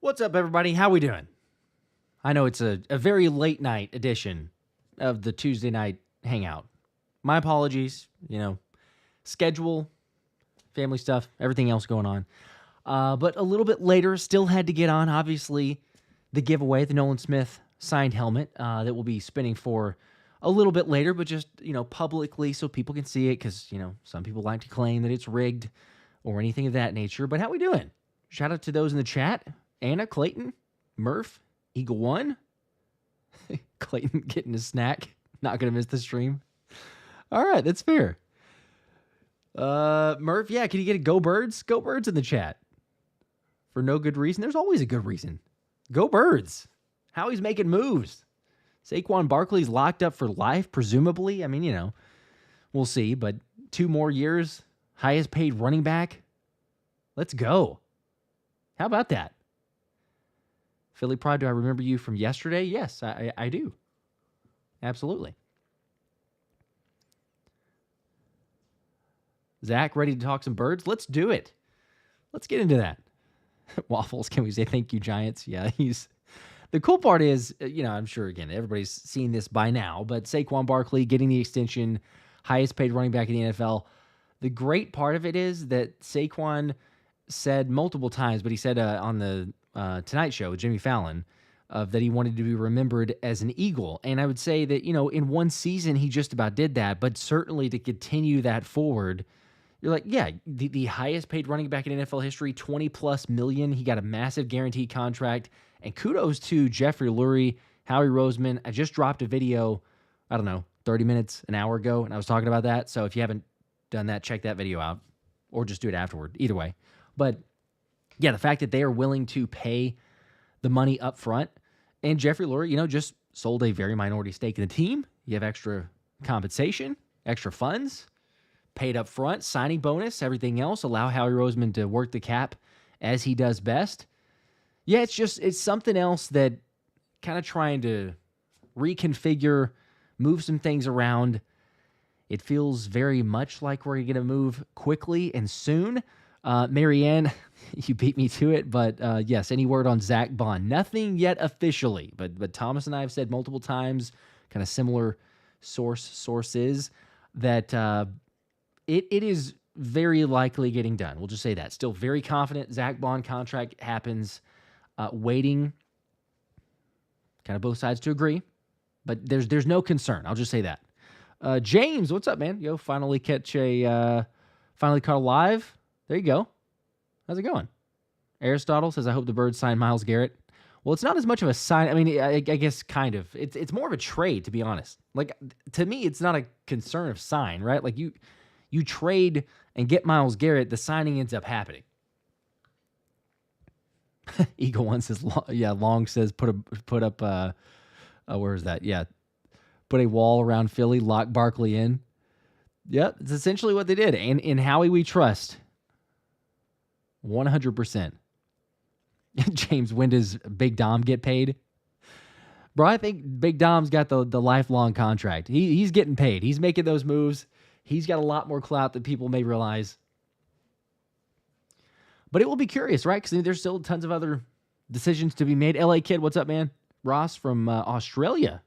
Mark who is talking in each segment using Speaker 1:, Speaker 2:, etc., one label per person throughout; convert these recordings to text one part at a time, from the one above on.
Speaker 1: What's up, everybody? How we doing? I know it's a very late night edition of the Tuesday night hangout. My apologies, schedule, family stuff, everything else going on. But a little bit later, still had to get on, obviously, the giveaway, the Nolan Smith signed helmet that will be spinning for a little bit later, but just, publicly so people can see it because, some people like to claim that it's rigged or anything of that nature. But how we doing? Shout out to those in the chat. Anna, Clayton, Murph, Eagle One. Clayton getting a snack. Not going to miss the stream. All right, that's fair. Murph, yeah, can you get a Go Birds? Go Birds in the chat. For no good reason. There's always a good reason. Go Birds. Howie's making moves. Saquon Barkley's locked up for life, presumably. I mean, we'll see. But 2 more years, highest paid running back. Let's go. How about that? Philly Pride, do I remember you from yesterday? Yes, I do. Absolutely. Zach, ready to talk some birds? Let's do it. Let's get into that. Waffles, can we say thank you, Giants? Yeah, the cool part is, I'm sure, again, everybody's seen this by now, but Saquon Barkley getting the extension, highest paid running back in the NFL. The great part of it is that Saquon said multiple times, but he said on the Tonight Show with Jimmy Fallon, that he wanted to be remembered as an Eagle. And I would say that, in one season, he just about did that, but certainly to continue that forward, you're like, yeah, the highest paid running back in NFL history, 20+ million. He got a massive guaranteed contract. And kudos to Jeffrey Lurie, Howie Roseman. I just dropped a video, 30 minutes, an hour ago, and I was talking about that. So if you haven't done that, check that video out or just do it afterward. Either way. But yeah, the fact that they are willing to pay the money up front, and Jeffrey Lurie, just sold a very minority stake in the team. You have extra compensation, extra funds, paid up front, signing bonus, everything else. Allow Howie Roseman to work the cap as he does best. Yeah, it's something else that kind of trying to reconfigure, move some things around. It feels very much like we're going to move quickly and soon. Marianne, you beat me to it, but yes, any word on Zack Baun? Nothing yet officially, but Thomas and I have said multiple times, kind of similar sources, that it is very likely getting done. We'll just say that. Still very confident Zack Baun contract happens. Waiting, kind of both sides to agree, but there's no concern. I'll just say that. James, what's up, man? Finally caught a live. There you go. How's it going? Aristotle says, I hope the Birds sign Myles Garrett. Well, it's not as much of a sign. I mean, I guess kind of. It's more of a trade, to be honest. Like, to me, it's not a concern of sign, right? Like, you trade and get Myles Garrett, the signing ends up happening. Eagle One says, Long says, put up, where is that? Yeah. Put a wall around Philly, lock Barkley in. Yep, it's essentially what they did. And in Howie we trust. 100%. James, when does Big Dom get paid? Bro, I think Big Dom's got the lifelong contract. He's getting paid. He's making those moves. He's got a lot more clout than people may realize. But it will be curious, right? Because there's still tons of other decisions to be made. LA Kid, what's up, man? Ross from Australia.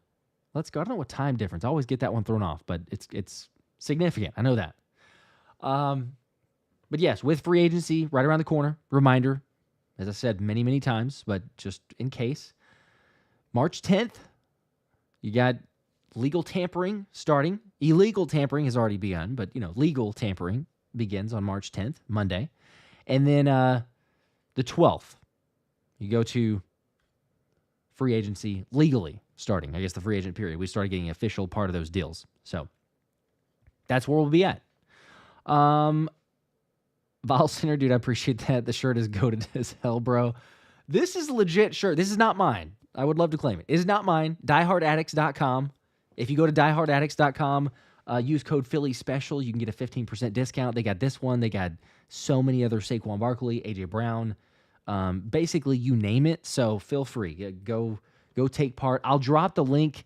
Speaker 1: Let's go. I don't know what time difference. I always get that one thrown off, but it's significant. I know that. But yes, with free agency right around the corner, reminder, as I said many, many times, but just in case, March 10th, you got legal tampering starting. Illegal tampering has already begun, but, legal tampering begins on March 10th, Monday. And then the 12th, you go to free agency legally starting. I guess the free agent period. We started getting official part of those deals. So that's where we'll be at. Val Center, dude, I appreciate that. The shirt is goated as hell, bro. This is a legit shirt. This is not mine. I would love to claim it. It is not mine. DieHardAddicts.com. If you go to DieHardAddicts.com, use code Philly Special, you can get a 15% discount. They got this one. They got so many other Saquon Barkley, AJ Brown, basically you name it. So feel free. Go take part. I'll drop the link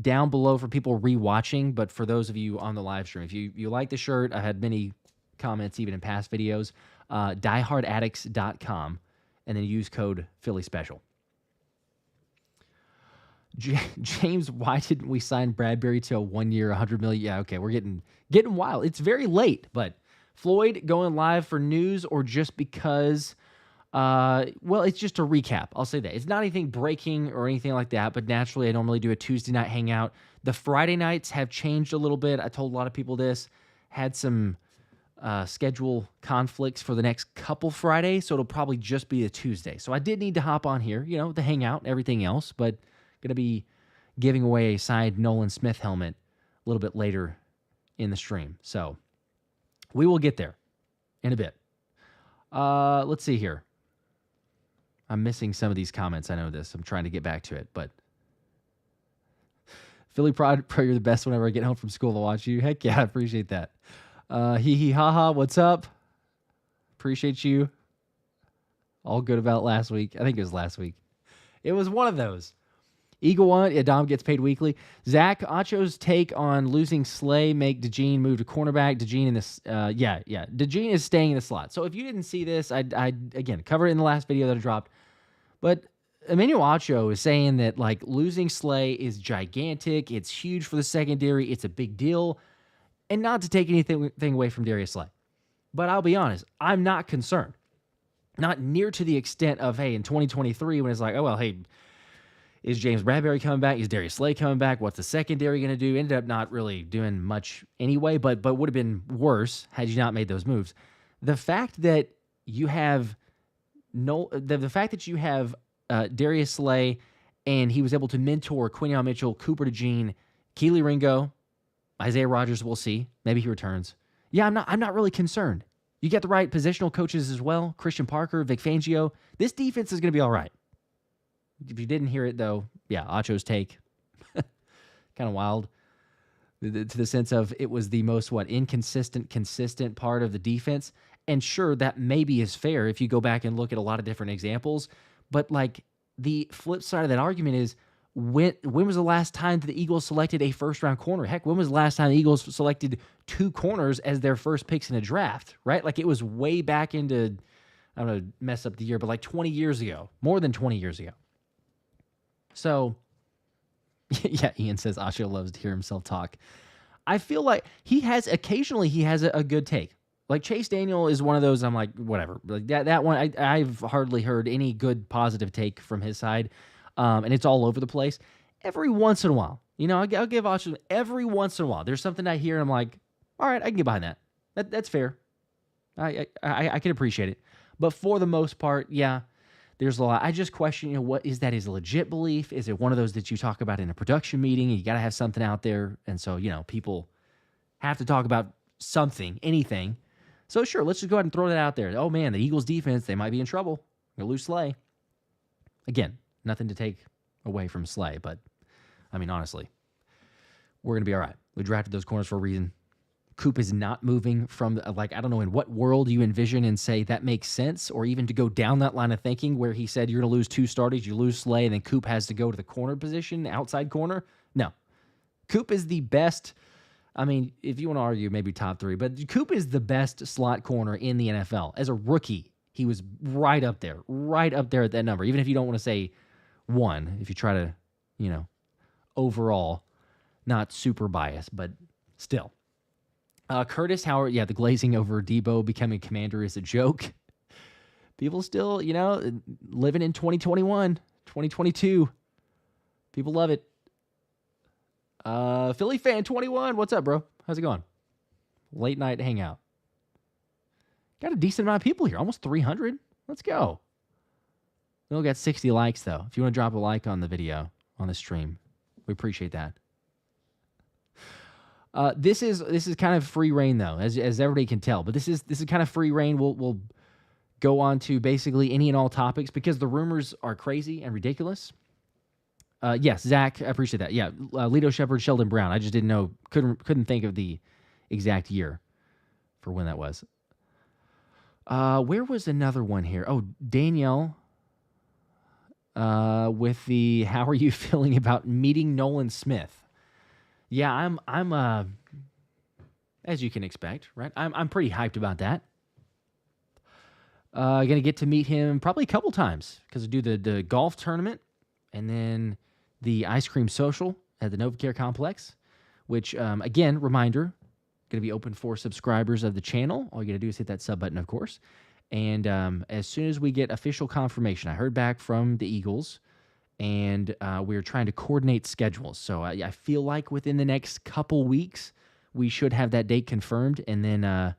Speaker 1: down below for people rewatching, but for those of you on the live stream, if you like the shirt, I had many comments even in past videos. DieHardAddicts.com. and then use code Philly Special. James, why didn't we sign Bradbury to a 1 year, $100 million? Yeah, okay, we're getting wild. It's very late, but Floyd going live for news or just because? Well, it's just a recap. I'll say that. It's not anything breaking or anything like that, but naturally I normally do a Tuesday night hangout. The Friday nights have changed a little bit. I told a lot of people this. Had some schedule conflicts for the next couple Fridays, so it'll probably just be a Tuesday. So I did need to hop on here, the hangout and everything else, but going to be giving away a signed Nolan Smith helmet a little bit later in the stream. So we will get there in a bit. Let's see here. I'm missing some of these comments. I know this. I'm trying to get back to it, but Philly Pride, pray you're the best whenever I get home from school to watch you. Heck yeah, I appreciate that. Hee hee ha ha, what's up? Appreciate you. All good about last week. I think it was last week. It was one of those. Eagle One, Dom gets paid weekly. Zach, Acho's take on losing Slay make DeJean move to cornerback. DeJean in this, DeJean is staying in the slot. So if you didn't see this, I again covered it in the last video that I dropped. But Emmanuel Acho is saying that like losing Slay is gigantic. It's huge for the secondary. It's a big deal, and not to take anything away from Darius Slay. But I'll be honest, I'm not concerned. Not near to the extent of, hey, in 2023 when it's like, oh well, hey. Is James Bradbury coming back? Is Darius Slay coming back? What's the secondary going to do? Ended up not really doing much anyway, but would have been worse had you not made those moves. The fact that you have the fact that you have Darius Slay and he was able to mentor Quinyon Mitchell, Cooper DeJean, Keely Ringo, Isaiah Rodgers, we'll see. Maybe he returns. Yeah, I'm not really concerned. You get the right positional coaches as well. Christian Parker, Vic Fangio. This defense is going to be all right. If you didn't hear it, though, yeah, Acho's take, kind of wild, to the sense of it was the most, inconsistent, consistent part of the defense. And sure, that maybe is fair if you go back and look at a lot of different examples. But, like, the flip side of that argument is, when was the last time that the Eagles selected a first-round corner? Heck, when was the last time the Eagles selected 2 corners as their first picks in a draft, right? Like, it was way back into, I'm going to mess up the year, but like 20 years ago, more than 20 years ago. So, yeah, Ian says Acho loves to hear himself talk. I feel like occasionally he has a good take. Like Chase Daniel is one of those, I'm like, whatever. Like that one, I've hardly heard any good positive take from his side. And it's all over the place. Every once in a while, I'll give Acho every once in a while. There's something I hear and I'm like, all right, I can get behind that. That's fair. I can appreciate it. But for the most part, yeah. There's a lot. I just question, what is that his legit belief? Is it one of those that you talk about in a production meeting? You got to have something out there. And so, people have to talk about something, anything. So sure, let's just go ahead and throw that out there. Oh man, the Eagles defense, they might be in trouble. They'll lose Slay. Again, nothing to take away from Slay, but I mean, honestly, we're going to be all right. We drafted those corners for a reason. Coop is not moving from, I don't know in what world you envision and say that makes sense, or even to go down that line of thinking where he said you're going to lose 2 starters, you lose Slay, and then Coop has to go to the corner position, outside corner. No. Coop is the best, I mean, if you want to argue maybe top 3, but Coop is the best slot corner in the NFL. As a rookie, he was right up there at that number, even if you don't want to say 1, if you try to, overall, not super biased, but still. Curtis Howard, the glazing over Debo becoming commander is a joke. People still, living in 2021, 2022. People love it. Philly fan 21, what's up, bro? How's it going? Late night hangout. Got a decent amount of people here, almost 300. Let's go. We only got 60 likes, though. If you want to drop a like on the video, on the stream, we appreciate that. This is kind of free reign though, as everybody can tell. But this is kind of free reign. We'll go on to basically any and all topics because the rumors are crazy and ridiculous. Yes, Zach, I appreciate that. Yeah, Lito Shepherd, Sheldon Brown. I just didn't know, couldn't think of the exact year for when that was. Where was another one here? Oh, Danielle. With the how are you feeling about meeting Nolan Smith? Yeah, I'm as you can expect, right? I'm pretty hyped about that. Going to get to meet him probably a couple times because I do the golf tournament and then the ice cream social at the NovaCare Complex, which, again, reminder, going to be open for subscribers of the channel. All you got to do is hit that sub button, of course. And as soon as we get official confirmation, I heard back from the Eagles, and we're trying to coordinate schedules. So I feel like within the next couple weeks, we should have that date confirmed, and then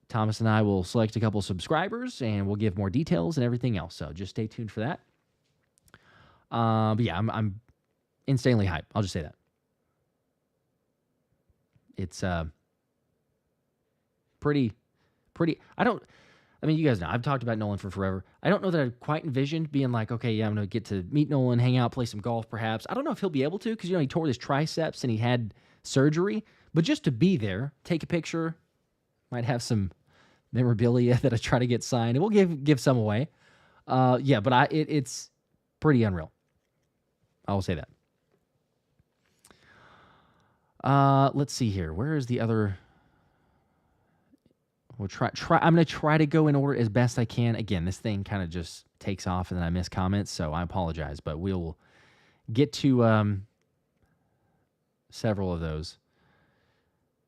Speaker 1: Thomas and I will select a couple subscribers, and we'll give more details and everything else. So just stay tuned for that. But yeah, I'm insanely hyped. I'll just say that. It's pretty. I mean, you guys know, I've talked about Nolan for forever. I don't know that I quite envisioned being like, okay, yeah, I'm going to get to meet Nolan, hang out, play some golf perhaps. I don't know if he'll be able to because, he tore his triceps and he had surgery. But just to be there, take a picture, might have some memorabilia that I try to get signed, and we'll give some away. Yeah, but it's pretty unreal. I will say that. Let's see here. Where is the other... We'll try. I'm going to try to go in order as best I can. Again, this thing kind of just takes off and then I miss comments, so I apologize. But we'll get to several of those.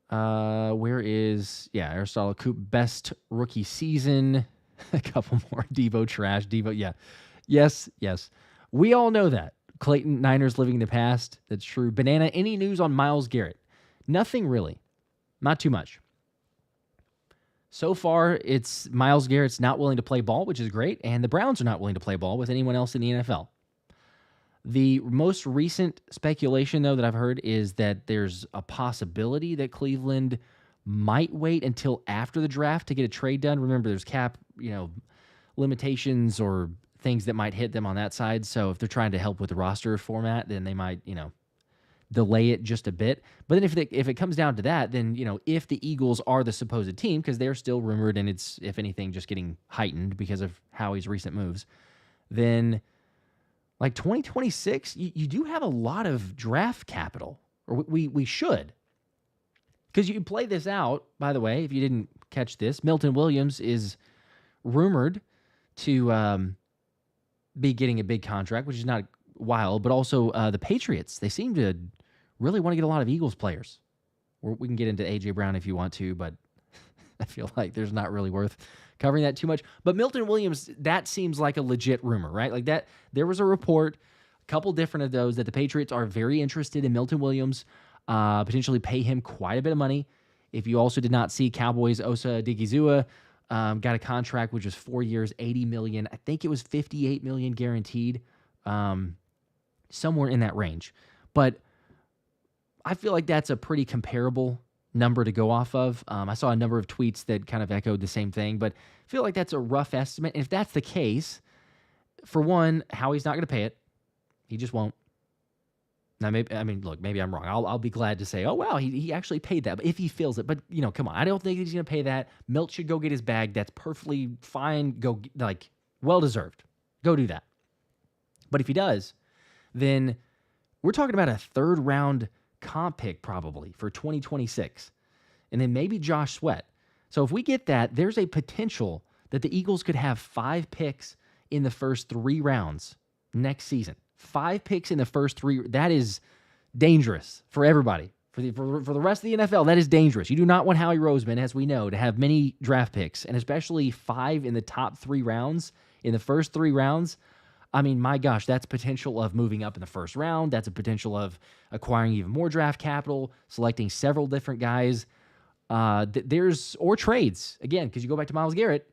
Speaker 1: Where is... Yeah, Aristotle Coop, best rookie season. A couple more. Devo trash. Devo, yeah. Yes. We all know that. Clayton, Niners living in the past. That's true. Banana, any news on Myles Garrett? Nothing really. Not too much. So far, it's Myles Garrett's not willing to play ball, which is great, and the Browns are not willing to play ball with anyone else in the NFL. The most recent speculation, though, that I've heard is that there's a possibility that Cleveland might wait until after the draft to get a trade done. Remember, there's cap, limitations or things that might hit them on that side. So if they're trying to help with the roster format, then they might, delay it just a bit. But then if it comes down to that, then, if the Eagles are the supposed team, because they're still rumored and it's, if anything, just getting heightened because of Howie's recent moves, then like 2026, you do have a lot of draft capital, or we should. Because you play this out, by the way, if you didn't catch this, Milton Williams is rumored to be getting a big contract, which is not wild, but also the Patriots, they seem to really want to get a lot of Eagles players. We can get into A.J. Brown if you want to, but I feel like there's not really worth covering that too much. But Milton Williams, that seems like a legit rumor, right? Like that, there was a report, a couple different of those, that the Patriots are very interested in Milton Williams, potentially pay him quite a bit of money. If you also did not see, Cowboys' Osa Digizua got a contract which was 4 years, $80 million. I think it was $58 million guaranteed, somewhere in that range. But I feel like that's a pretty comparable number to go off of. I saw a number of tweets that kind of echoed the same thing, but I feel like that's a rough estimate. And if that's the case, for one, Howie's not going to pay it. He just won't. Now, maybe I'm wrong. I'll be glad to say, oh, wow, he actually paid that. But if he feels it, but, come on, I don't think he's going to pay that. Milt should go get his bag. That's perfectly fine. Go, well-deserved. Go do that. But if he does, then we're talking about a third-round comp pick probably for 2026. And then maybe Josh Sweat. So if we get that, there's a potential that the Eagles could have 5 picks in the first 3 rounds next season. 5 picks in the first 3. That is dangerous for everybody. For the rest of the NFL, that is dangerous. You do not want Howie Roseman, as we know, to have many draft picks, and especially 5 in the top 3 rounds, in the first 3 rounds. I mean, my gosh, that's potential of moving up in the first round. That's a potential of acquiring even more draft capital, selecting several different guys. Or trades, again, because you go back to Myles Garrett.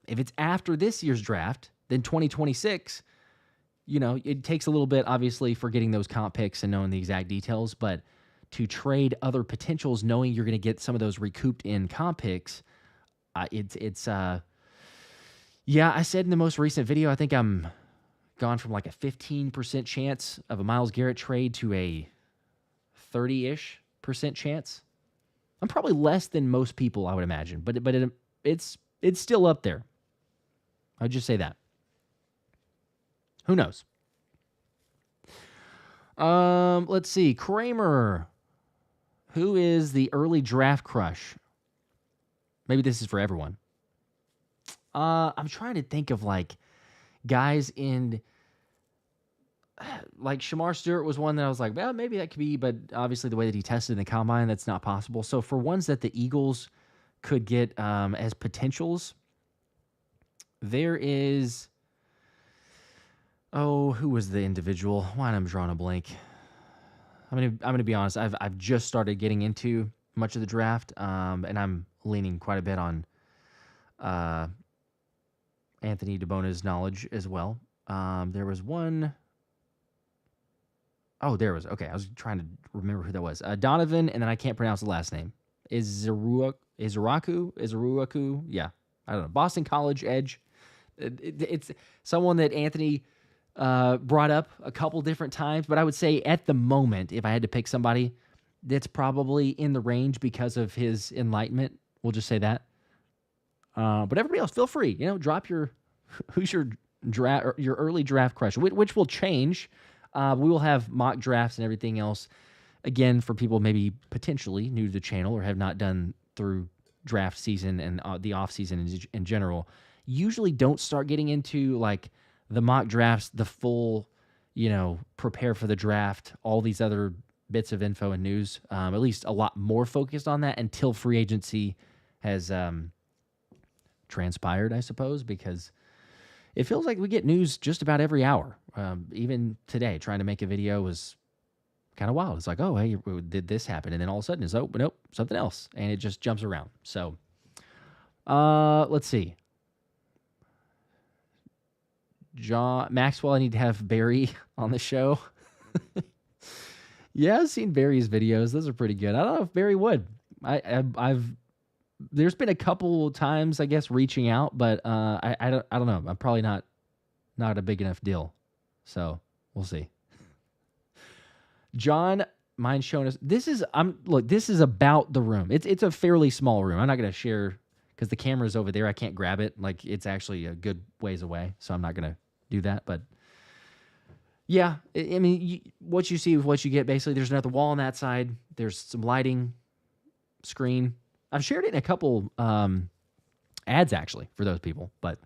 Speaker 1: If it's after this year's draft, then 2026, it takes a little bit, obviously, for getting those comp picks and knowing the exact details. But to trade other potentials, knowing you're going to get some of those recouped in comp picks, yeah, I said in the most recent video, I think I'm gone from like a 15% chance of a Myles Garrett trade to a 30-ish% chance. I'm probably less than most people, I would imagine, but it's still up there. I'd just say that. Who knows? Let's see. Kramer. Who is the early draft crush? Maybe this is for everyone. I'm trying to think of like guys in like Shamar Stewart was one that I was like, well, maybe that could be, but obviously the way that he tested in the combine, that's not possible. So for ones that the Eagles could get as potentials, there is, who was the individual? Why am I drawing a blank? I'm gonna be honest. I've just started getting into much of the draft, and I'm leaning quite a bit on Anthony DeBona's knowledge as well. There was one. Oh, there was. Okay, I was trying to remember who that was. Donovan, and then I can't pronounce the last name. Izuraku? Yeah, I don't know. Boston College edge. It's someone that Anthony brought up a couple different times, but I would say at the moment, if I had to pick somebody, that's probably in the range because of his enlightenment. We'll just say that. But everybody else, feel free. Drop who's your draft or your early draft crush, which will change. We will have mock drafts and everything else. Again, for people maybe potentially new to the channel or have not done through draft season and the off season in general, usually don't start getting into like the mock drafts, the full, prepare for the draft, all these other bits of info and news. At least a lot more focused on that until free agency has transpired, I suppose, because it feels like we get news just about every hour. Even today, trying to make a video was kind of wild. It's like, oh, hey, did this happen? And then all of a sudden it's, oh, nope, something else. And it just jumps around. So let's see. Maxwell, I need to have Barry on the show. Yeah, I've seen Barry's videos. Those are pretty good. I don't know if Barry would. I've there's been a couple times, I guess, reaching out, but I don't know. I'm probably not a big enough deal. So we'll see. John, mind showing us. This is about the room. It's a fairly small room. I'm not gonna share because the camera's over there. I can't grab it. Like it's actually a good ways away, so I'm not gonna do that. But yeah, I mean, what you see is what you get. Basically, there's another wall on that side. There's some lighting, screen. I've shared it in a couple ads actually for those people. But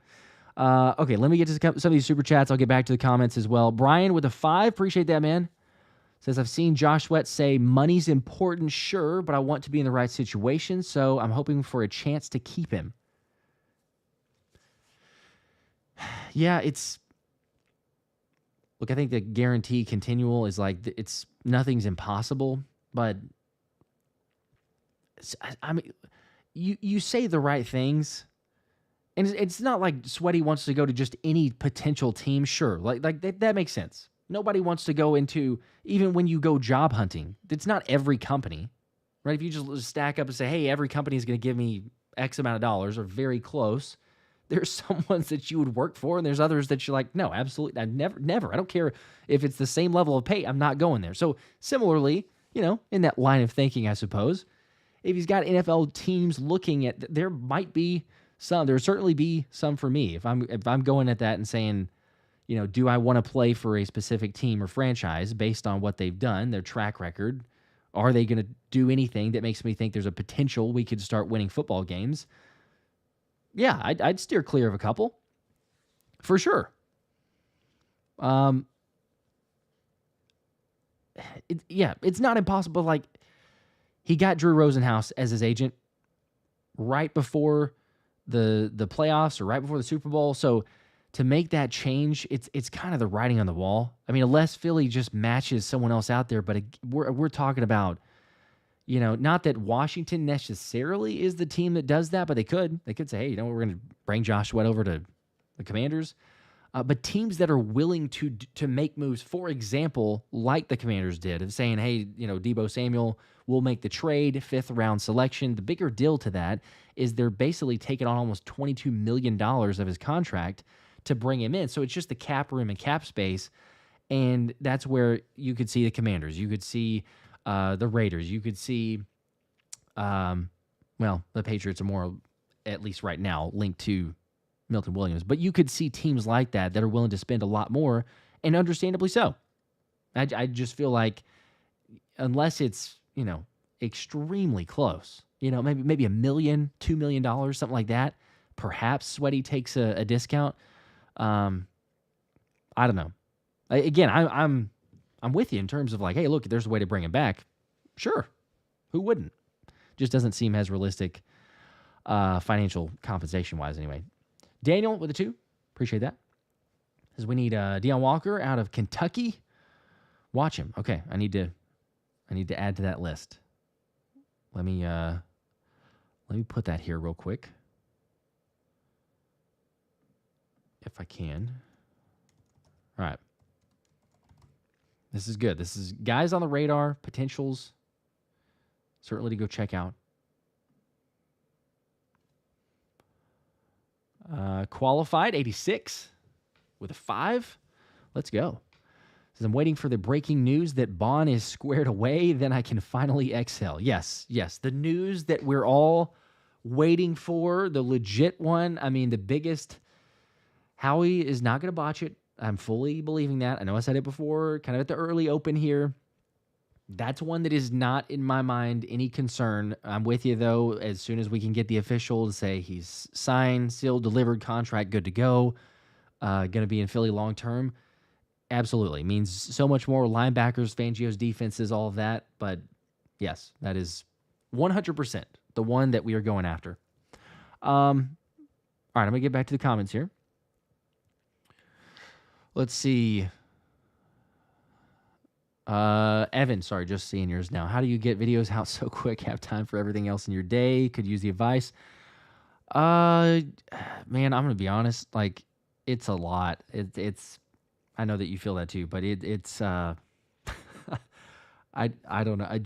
Speaker 1: okay, let me get to some of these super chats. I'll get back to the comments as well. Brian with a 5, appreciate that, man. Says, I've seen Josh Sweat say money's important, sure, but I want to be in the right situation, so I'm hoping for a chance to keep him. Yeah, look, I think the guarantee continual is like, nothing's impossible, but I mean, you say the right things, and it's not like Sweaty wants to go to just any potential team, sure, like that makes sense. Nobody wants to go into, even when you go job hunting, it's not every company, right? If you just stack up and say, hey, every company is going to give me X amount of dollars or very close, there's some ones that you would work for and there's others that you're like, no, absolutely, I never. I don't care if it's the same level of pay, I'm not going there. So similarly, in that line of thinking, I suppose, if he's got NFL teams looking at, there might be some, there'll certainly be some for me. If I'm going at that and saying, do I want to play for a specific team or franchise based on what they've done, their track record? Are they going to do anything that makes me think there's a potential we could start winning football games? Yeah, I'd steer clear of a couple. For sure. It's not impossible. Like, he got Drew Rosenhaus as his agent right before the playoffs or right before the Super Bowl. So to make that change, it's kind of the writing on the wall. I mean, unless Philly just matches someone else out there, but we're talking about, not that Washington necessarily is the team that does that, but they could say, hey, we're going to bring Josh Sweat over to the Commanders. But teams that are willing to make moves, for example, like the Commanders did, of saying, hey, Deebo Samuel will make the trade, 5th round selection. The bigger deal to that is they're basically taking on almost $22 million of his contract to bring him in. So it's just the cap room and cap space. And that's where you could see the Commanders. You could see the Raiders. You could see, the Patriots are more, at least right now, linked to Milton Williams. But you could see teams like that are willing to spend a lot more, and understandably so. I just feel like unless it's, extremely close, maybe $1 million, $2 million, something like that, perhaps Sweaty takes a discount. I don't know. Again, I'm with you in terms of like, hey, look, there's a way to bring him back. Sure, who wouldn't? Just doesn't seem as realistic, financial compensation wise. Anyway, Daniel with a 2, appreciate that. Says we need Deion Walker out of Kentucky. Watch him. Okay, I need to add to that list. Let me put that here real quick, if I can. All right. This is good. This is guys on the radar, potentials. Certainly to go check out. Qualified, 86 with a 5. Let's go. Says, I'm waiting for the breaking news that Baun is squared away, then I can finally exhale. Yes. The news that we're all waiting for, the legit one. I mean, the biggest. Howie is not going to botch it. I'm fully believing that. I know I said it before, kind of at the early open here. That's one that is not, in my mind, any concern. I'm with you, though, as soon as we can get the official to say he's signed, sealed, delivered, contract, good to go, going to be in Philly long term. Absolutely. Means so much more. Linebackers, Fangio's defenses, all of that. But, yes, that is 100% the one that we are going after. All right, I'm going to get back to the comments here. Let's see. Evan, sorry, just seeing yours now. How do you get videos out so quick? Have time for everything else in your day? Could use the advice. Man, I'm gonna be honest. Like, it's a lot. It's. I know that you feel that too, but it's. I don't know.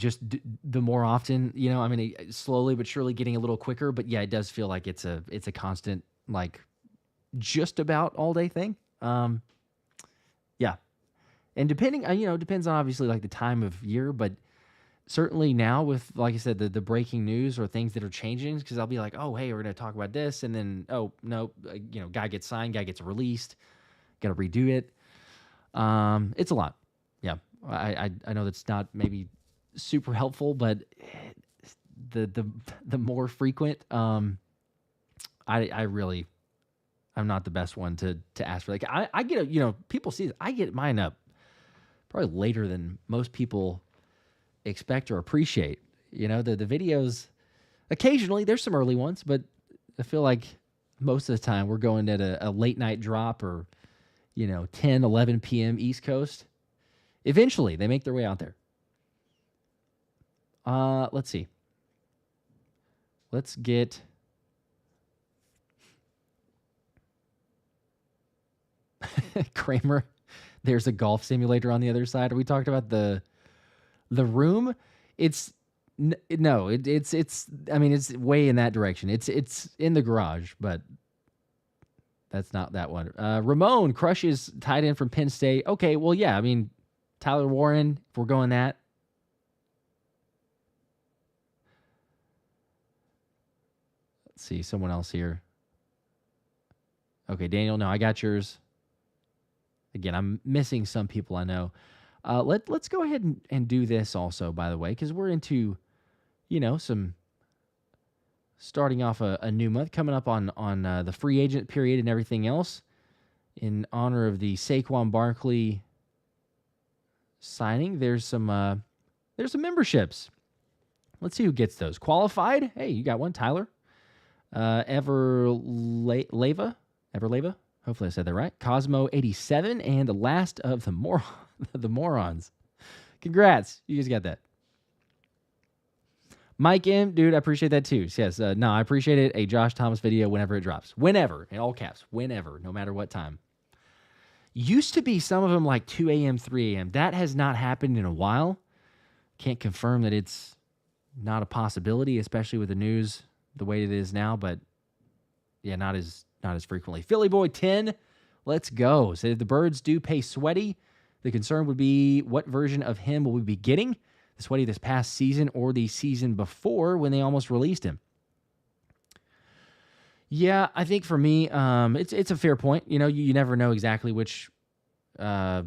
Speaker 1: The more often, I mean, slowly but surely getting a little quicker. But yeah, it does feel like it's a constant, like, just about all day thing. Yeah. And depending, depends on obviously like the time of year, but certainly now with, like I said, the breaking news or things that are changing, because I'll be like, oh, hey, we're going to talk about this. And then, oh, no, guy gets signed, guy gets released, got to redo it. It's a lot. Yeah. I know that's not maybe super helpful, but the more frequent, I'm not the best one to ask for. Like I get people see this. I get mine up probably later than most people expect or appreciate. The videos, occasionally there's some early ones, but I feel like most of the time we're going at a late night drop or 10, 11 p.m. East Coast. Eventually they make their way out there. Let's see. Let's get Kramer. There's a golf simulator on the other side. Are we talking about the room? It's I mean, it's way in that direction. It's in the garage, but that's not that one. Ramon crushes tight end from Penn State. Okay, well, yeah. I mean, Tyler Warren, if we're going that. Let's see, someone else here. Okay, Daniel, no, I got yours. Again, I'm missing some people I know. Let's go ahead and do this also, by the way, because we're into, some starting off a new month, coming up on the free agent period and everything else in honor of the Saquon Barkley signing. There's some memberships. Let's see who gets those. Qualified. Hey, you got one, Tyler. Everleva. Hopefully I said that right. Cosmo 87 and the last of the morons. Congrats. You guys got that. Mike M, dude, I appreciate that too. Yes, no, I appreciate it. A Josh Thomas video whenever it drops. Whenever, in all caps. Whenever, no matter what time. Used to be some of them like 2 a.m., 3 a.m. That has not happened in a while. Can't confirm that it's not a possibility, especially with the news the way it is now, but yeah, not as frequently. Philly Boy 10, let's go. So if the Birds do pay Sweaty, the concern would be what version of him will we be getting? The Sweaty this past season or the season before when they almost released him? Yeah, I think for me, it's a fair point. You never know exactly which, like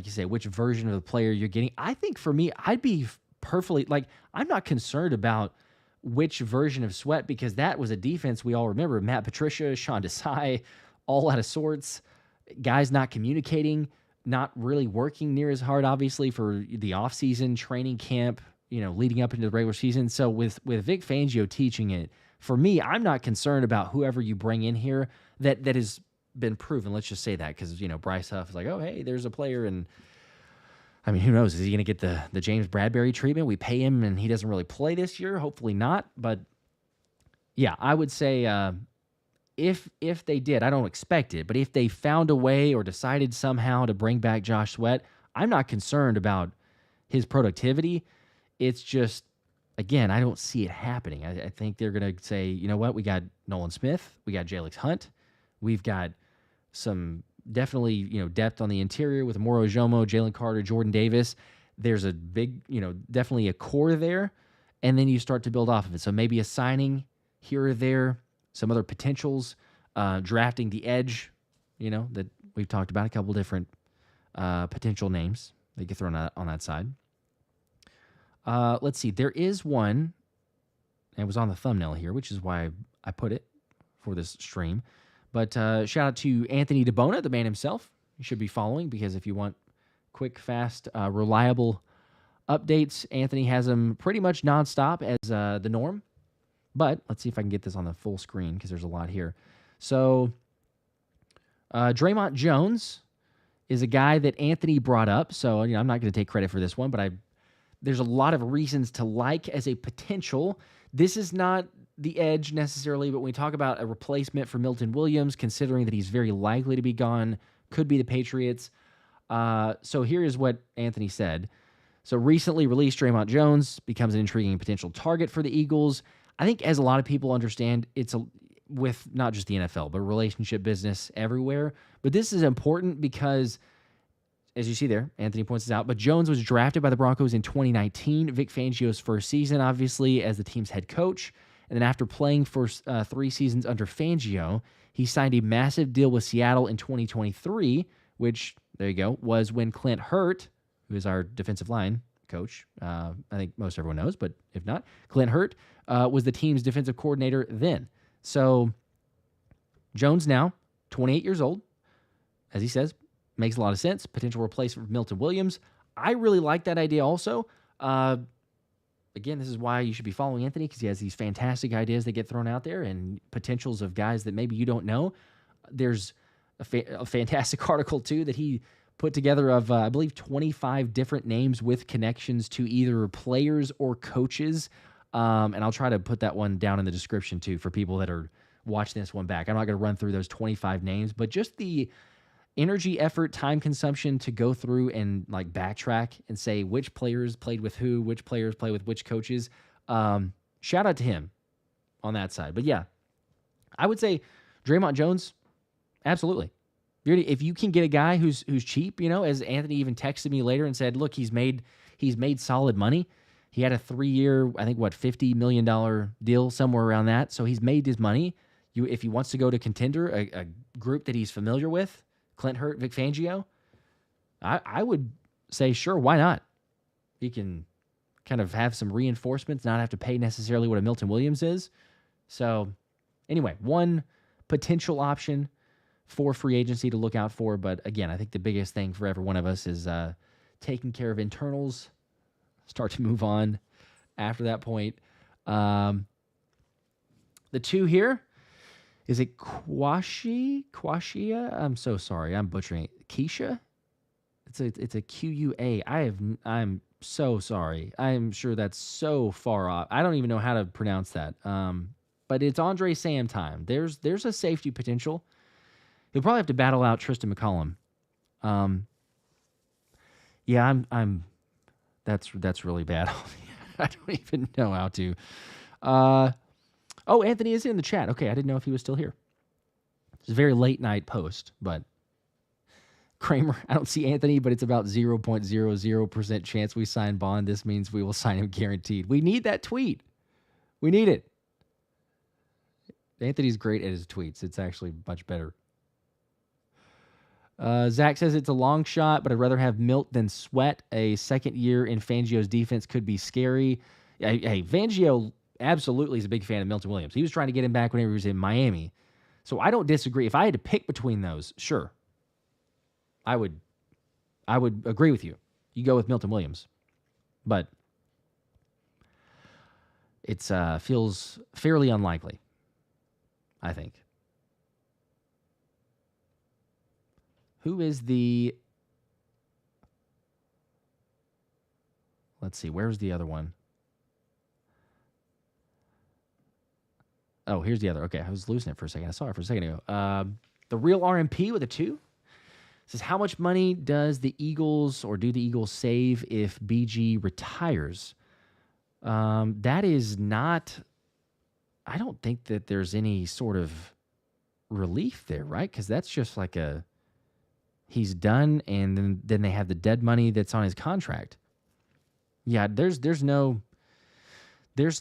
Speaker 1: you say, which version of the player you're getting. I think for me, I'd be perfectly, like, I'm not concerned about which version of Sweat, because that was a defense we all remember. Matt Patricia, Sean Desai, all out of sorts. Guys not communicating, not really working near as hard, obviously, for the offseason, training camp, leading up into the regular season. So with Vic Fangio teaching it, for me, I'm not concerned about whoever you bring in here that has been proven. Let's just say that, because, Bryce Huff is like, oh, hey, there's a player, and I mean, who knows? Is he going to get the James Bradbury treatment? We pay him and he doesn't really play this year. Hopefully not. But yeah, I would say if they did, I don't expect it, but if they found a way or decided somehow to bring back Josh Sweat, I'm not concerned about his productivity. It's just, again, I don't see it happening. I think they're going to say, you know what? We got Nolan Smith. We got Jalix Hunt. We've got some definitely, depth on the interior with Moro Jomo, Jalen Carter, Jordan Davis. There's a big, definitely a core there. And then you start to build off of it. So maybe a signing here or there, some other potentials, drafting the edge, that we've talked about, a couple different potential names that get thrown out on that side. Let's see. There is one, and it was on the thumbnail here, which is why I put it for this stream. But shout out to Anthony DeBona, the man himself. You should be following, because if you want quick, fast, reliable updates, Anthony has them pretty much nonstop as the norm. But let's see if I can get this on the full screen, because there's a lot here. So Draymond Jones is a guy that Anthony brought up. So I'm not going to take credit for this one, but there's a lot of reasons to like as a potential. This is not the edge necessarily, but when we talk about a replacement for Milton Williams, considering that he's very likely to be gone, could be the Patriots. So here is what Anthony said. So recently released Draymond Jones becomes an intriguing potential target for the Eagles. I think, as a lot of people understand, it's with not just the NFL, but relationship business everywhere. But this is important because, as you see there, Anthony points this out, but Jones was drafted by the Broncos in 2019, Vic Fangio's first season, obviously, as the team's head coach. And then after playing for 3 seasons under Fangio, he signed a massive deal with Seattle in 2023, which, there you go, was when Clint Hurt, who is our defensive line coach, I think most everyone knows, but if not, Clint Hurt was the team's defensive coordinator then. So Jones now, 28 years old, as he says, makes a lot of sense. Potential replacement for Milton Williams. I really like that idea also. Again, this is why you should be following Anthony, because he has these fantastic ideas that get thrown out there and potentials of guys that maybe you don't know. There's a fantastic article, too, that he put together of, I believe, 25 different names with connections to either players or coaches. And I'll try to put that one down in the description, too, for people that are watching this one back. I'm not going to run through those 25 names, but just the energy, effort, time consumption to go through and backtrack and say which players played with who, which players play with which coaches. Shout out to him on that side. But yeah, I would say Draymond Jones, absolutely. If you can get a guy who's cheap, as Anthony even texted me later and said, look, he's made solid money. He had a 3-year, I think, $50 million deal, somewhere around that. So he's made his money. If he wants to go to contender, a group that he's familiar with, Clint Hurt, Vic Fangio, I would say, sure, why not? He can kind of have some reinforcements, not have to pay necessarily what a Milton Williams is. So anyway, one potential option for free agency to look out for. But again, I think the biggest thing for every one of us is taking care of internals, start to move on after that point. The two here, is it Quashia? I'm so sorry. I'm butchering it. Keisha? It's a Q-U-A. I'm so sorry. I'm sure that's so far off. I don't even know how to pronounce that. But it's Andre Sam time. There's a safety potential. He'll probably have to battle out Tristan McCollum. Yeah, that's really bad. I don't even know how to. Oh, Anthony is in the chat. Okay, I didn't know if he was still here. It's a very late night post, but Kramer, I don't see Anthony, but it's about 0.00% chance we sign Baun. This means we will sign him guaranteed. We need that tweet. We need it. Anthony's great at his tweets. It's actually much better. Zach says it's a long shot, but I'd rather have Milt than Sweat. A second year in Fangio's defense could be scary. Hey, Fangio absolutely is a big fan of Milton Williams. He was trying to get him back whenever he was in Miami. So I don't disagree. If I had to pick between those, sure, I would agree with you. You go with Milton Williams, but it's feels fairly unlikely, I think. Who is the... Let's see, where's the other one? Oh, here's the other. Okay, I was losing it for a second. I saw it for a second ago. The real RMP with a 2 says, how much money does the Eagles or do the Eagles save if BG retires? That is not... I don't think that there's any sort of relief there, right? Because that's just like he's done, and then they have the dead money that's on his contract. Yeah, there's no, because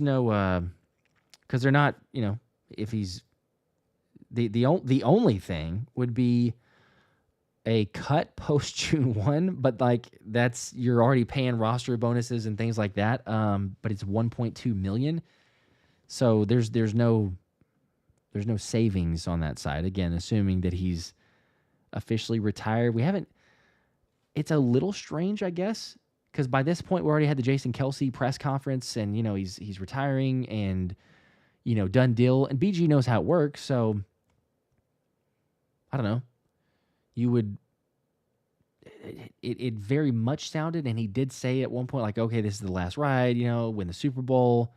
Speaker 1: they're not, if he's, the only thing would be a cut post June 1, but like you're already paying roster bonuses and things like that. But it's $1.2 million. So there's no savings on that side. Again, assuming that he's officially retired. It's a little strange, I guess, because by this point we already had the Jason Kelce press conference, and he's retiring, and done deal, and BG knows how it works. So I don't know. You would. It very much sounded, and he did say at one point, like, okay, this is the last ride, win the Super Bowl.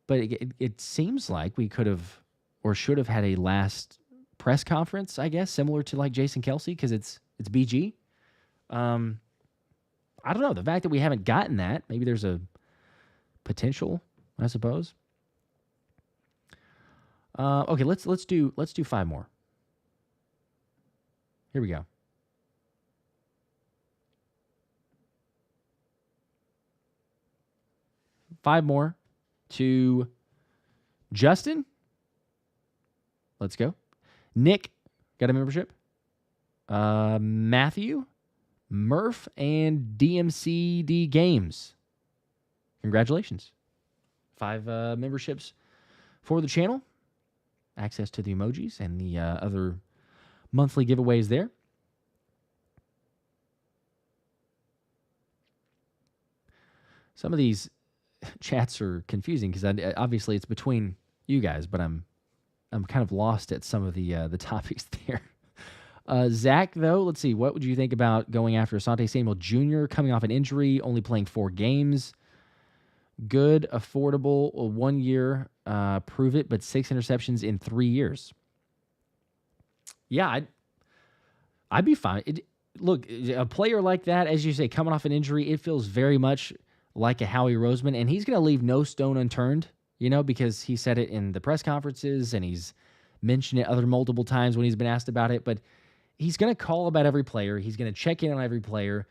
Speaker 1: But it seems like we could have or should have had a last press conference, I guess, similar to like Jason Kelce, because it's BG. I don't know. The fact that we haven't gotten that, maybe there's a potential, I suppose. Okay, let's do 5 more. Here we go. 5 more to Justin. Let's go. Nick got a membership. Matthew, Murph, and DMCD Games. Congratulations. 5 memberships for the channel. Access to the emojis and the other monthly giveaways there. Some of these chats are confusing because obviously it's between you guys, but I'm kind of lost at some of the topics there. Zach, though, let's see. What would you think about going after Asante Samuel Jr. coming off an injury, only playing 4 games? Good, affordable, 1 year, prove it, but 6 interceptions in 3 years. Yeah, I'd be fine. Look, a player like that, as you say, coming off an injury, it feels very much like a Howie Roseman, and he's going to leave no stone unturned, because he said it in the press conferences, and he's mentioned it multiple times when he's been asked about it, but he's going to call about every player. He's going to check in on every player.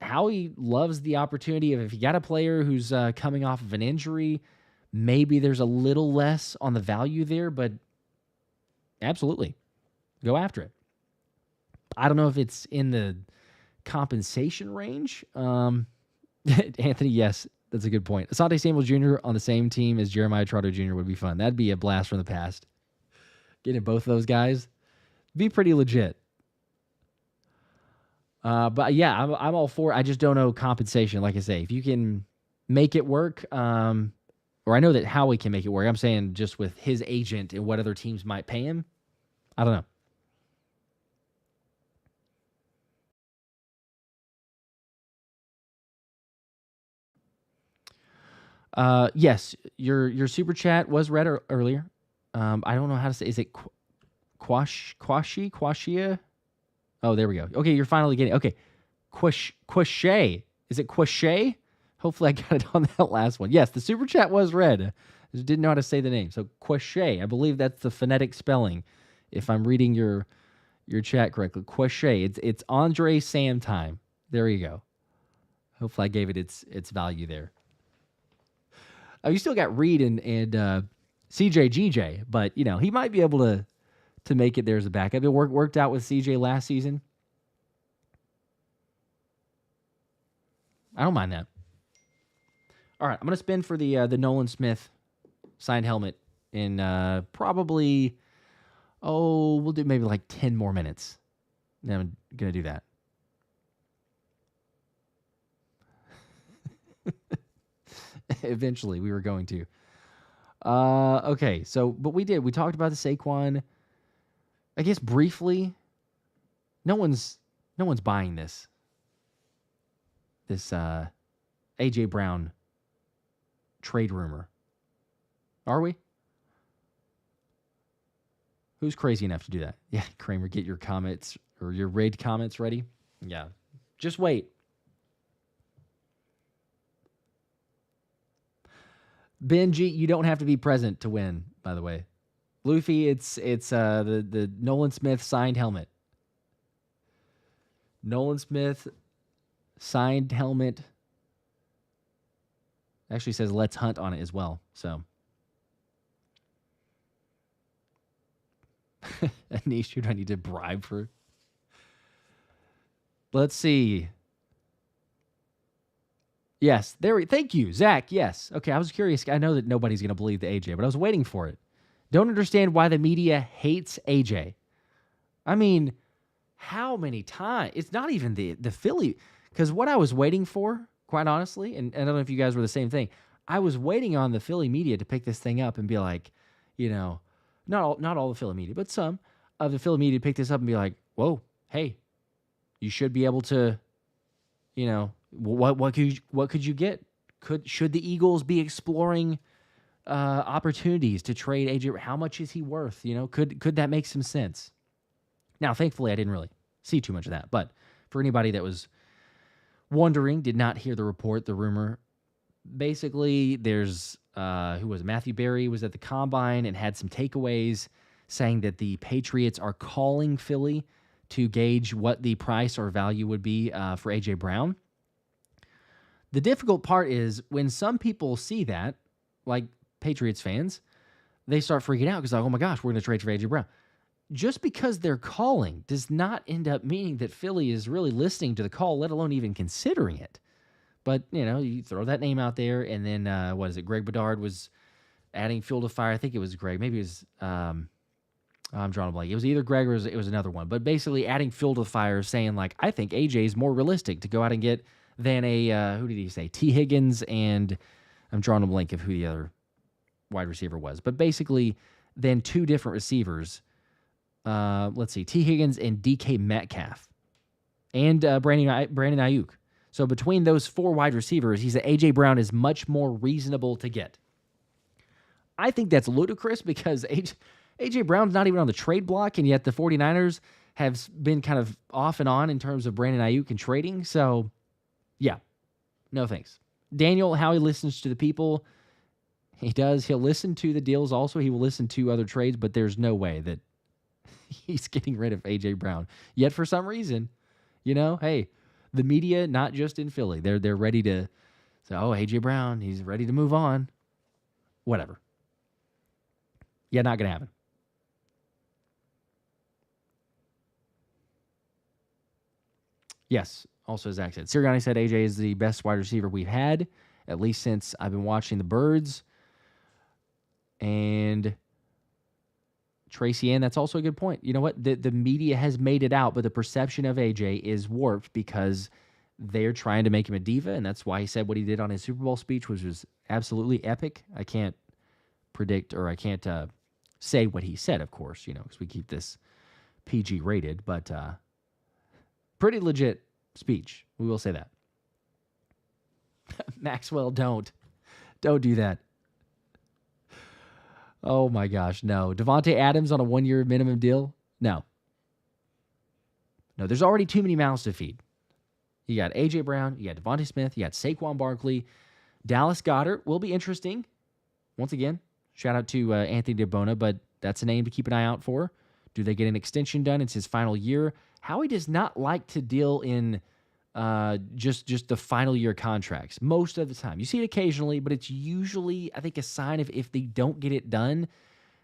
Speaker 1: Howie loves the opportunity of, if you got a player who's coming off of an injury, maybe there's a little less on the value there, but absolutely, go after it. I don't know if it's in the compensation range. Anthony, yes, that's a good point. Asante Samuel Jr. on the same team as Jeremiah Trotter Jr. would be fun. That'd be a blast from the past. Getting both of those guys, be pretty legit. But yeah, I'm all for it. I just don't know compensation. Like I say, if you can make it work, or I know that Howie can make it work. I'm saying just with his agent and what other teams might pay him. I don't know. Yes, your super chat was read earlier. I don't know how to say. Is it Quashia? Oh, there we go. Okay, you're finally getting. Okay, Quashay. Is it Quashay? Hopefully, I got it on that last one. Yes, the super chat was read. I just didn't know how to say the name. So Quashay. I believe that's the phonetic spelling, if I'm reading your chat correctly. Quashay. It's Andre Sam time. There you go. Hopefully, I gave it its value there. Oh, you still got Reed and CJ GJ, but he might be able to make it there as a backup. It worked out with CJ last season. I don't mind that. All right, I'm going to spin for the Nolan Smith signed helmet in probably, we'll do maybe like 10 more minutes. Then I'm going to do that. Eventually, we were going to. Okay, so, but we did. We talked about the Saquon. I guess briefly, no one's buying this A.J. Brown trade rumor. Are we? Who's crazy enough to do that? Yeah, Kramer, get your comments or your raid comments ready. Yeah, just wait. Benji, you don't have to be present to win, by the way. Luffy, it's the Nolan Smith signed helmet. Nolan Smith signed helmet. Actually says let's hunt on it as well. So Anish, who do I need to bribe for? Let's see. Yes, thank you, Zach. Yes. Okay, I was curious. I know that nobody's going to believe the AJ, but I was waiting for it. Don't understand why the media hates AJ. I mean, how many times? It's not even the Philly, because what I was waiting for, quite honestly, and I don't know if you guys were the same thing, I was waiting on the Philly media to pick this thing up and be like, not all the Philly media, but some of the Philly media to pick this up and be like, whoa, hey, you should be able to, what could you get? Should the Eagles be exploring opportunities to trade AJ? How much is he worth? Could that make some sense? Now, thankfully, I didn't really see too much of that. But for anybody that was wondering, did not hear the report, the rumor, basically, there's who was it? Matthew Berry was at the Combine and had some takeaways saying that the Patriots are calling Philly to gauge what the price or value would be for A.J. Brown. The difficult part is when some people see that, like Patriots fans, they start freaking out because, like, oh my gosh, we're going to trade for A.J. Brown. Just because they're calling does not end up meaning that Philly is really listening to the call, let alone even considering it. But, you throw that name out there, and then, Greg Bedard was adding fuel to fire. I think it was Greg. Maybe it was, I'm drawing a blank. It was either Greg or it was another one. But basically adding fuel to the fire, saying, like, I think AJ is more realistic to go out and get than who did he say? T. Higgins, and I'm drawing a blank of who the other wide receiver was. But basically, then two different receivers. Let's see, T. Higgins and DK Metcalf, and Brandon Ayuk. So between those four wide receivers, he said A.J. Brown is much more reasonable to get. I think that's ludicrous because A.J. Brown's not even on the trade block, and yet the 49ers have been kind of off and on in terms of Brandon Ayuk and trading. So, yeah, no thanks. Daniel, how he listens to the people, he does. He'll listen to the deals also. He will listen to other trades, but there's no way that he's getting rid of A.J. Brown. Yet for some reason, hey, the media, not just in Philly, they're ready to say, oh, A.J. Brown, he's ready to move on. Whatever. Yeah, not going to happen. Yes, also Zach said, Sirianni said A.J. is the best wide receiver we've had, at least since I've been watching the Birds. And Tracy Ann, that's also a good point. You know what? The media has made it out, but the perception of AJ is warped because they're trying to make him a diva, and that's why he said what he did on his Super Bowl speech, which was absolutely epic. I can't predict, or I can't say what he said, of course, because we keep this PG rated, but pretty legit speech. We will say that. Maxwell, don't do that. Oh, my gosh, no. Devontae Adams on a 1-year minimum deal? No, there's already too many mouths to feed. You got A.J. Brown, you got Devontae Smith, you got Saquon Barkley. Dallas Goedert will be interesting. Once again, shout out to Anthony DeBona, but that's a name to keep an eye out for. Do they get an extension done? It's his final year. Howie does not like to deal in just the final year contracts most of the time. You see it occasionally, but it's usually, I think, a sign of if they don't get it done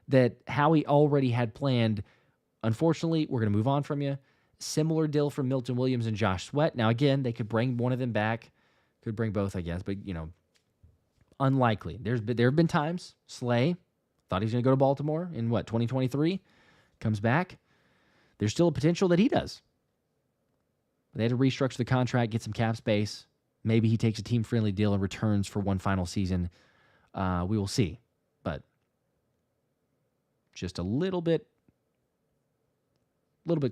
Speaker 1: that Howie already had planned. Unfortunately, we're going to move on from you. Similar deal for Milton Williams and Josh Sweat. Now, again, they could bring one of them back. Could bring both, I guess. But, Unlikely. There have been times Slay thought he was going to go to Baltimore in 2023, comes back. There's still a potential that he does. They had to restructure the contract, get some cap space. Maybe he takes a team-friendly deal and returns for one final season. We will see. But just a little bit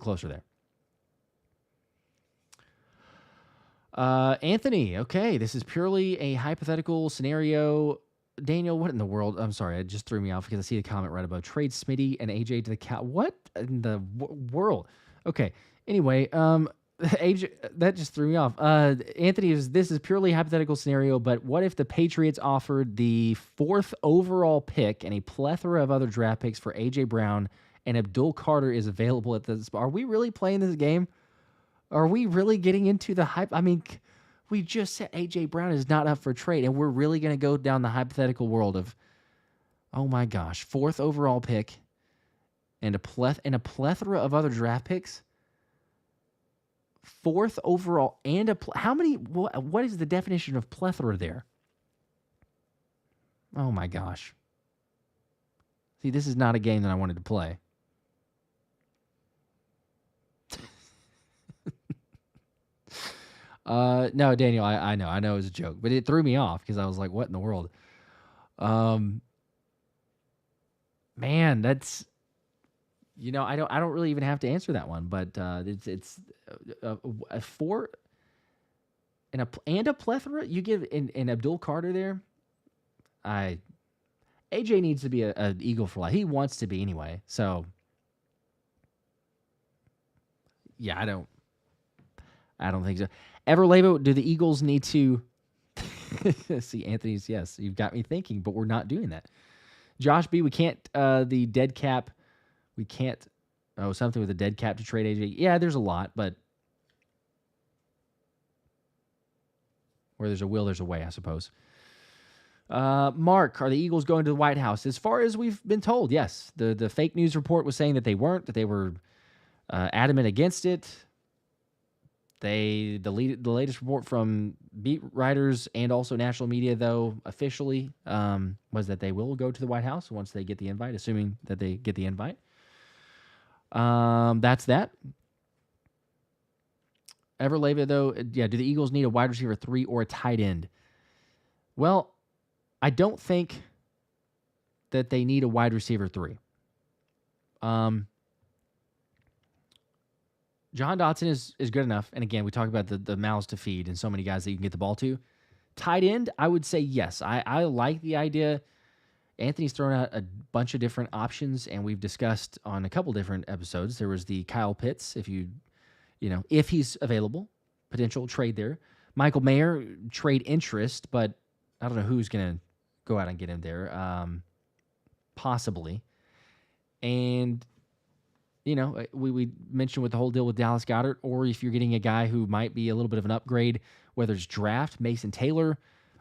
Speaker 1: closer there. Anthony, okay, this is purely a hypothetical scenario. Daniel, what in the world? I'm sorry, it just threw me off because I see the comment right above. Trade Smitty and AJ to the Cow. What in the world? Okay, anyway, AJ, that just threw me off. Anthony, this is purely a hypothetical scenario, but what if the Patriots offered the 4th overall pick and a plethora of other draft picks for AJ Brown and Abdul Carter is available at the spot? Are we really playing this game? Are we really getting into the hype? I mean, we just said A.J. Brown is not up for trade, and we're really going to go down the hypothetical world of, oh my gosh, 4th overall pick and a plethora of other draft picks? 4th overall and how many? What is the definition of plethora there? Oh my gosh. See, this is not a game that I wanted to play. No, Daniel, I know it was a joke, but it threw me off because I was like, what in the world? Man, that's, I don't really even have to answer that one, but it's a 4 and a plethora. You give in Abdul Carter there. AJ needs to be an Eagle for life. He wants to be anyway. So yeah, I don't think so. Everlabo, do the Eagles need to see Anthony's? Yes, you've got me thinking, but we're not doing that. Josh B, we can't the dead cap. We can't. Oh, something with a dead cap to trade AJ. Yeah, there's a lot, but where there's a will, there's a way, I suppose. Mark, are the Eagles going to the White House? As far as we've been told, yes. The fake news report was saying that they weren't, that they were adamant against it. They deleted the latest report from beat writers and also national media, though, officially, was that they will go to the White House once they get the invite, assuming that they get the invite. That's that. Everleva, though, yeah, do the Eagles need a wide receiver 3 or a tight end? Well, I don't think that they need a wide receiver 3. John Dotson is good enough. And again, we talk about the mouths to feed and so many guys that you can get the ball to. Tight end, I would say yes. I like the idea. Anthony's thrown out a bunch of different options, and we've discussed on a couple different episodes. There was the Kyle Pitts, if he's available, potential trade there. Michael Mayer, trade interest, but I don't know who's going to go out and get him there. Possibly. And we mentioned with the whole deal with Dallas Goedert, or if you're getting a guy who might be a little bit of an upgrade, whether it's draft, Mason Taylor,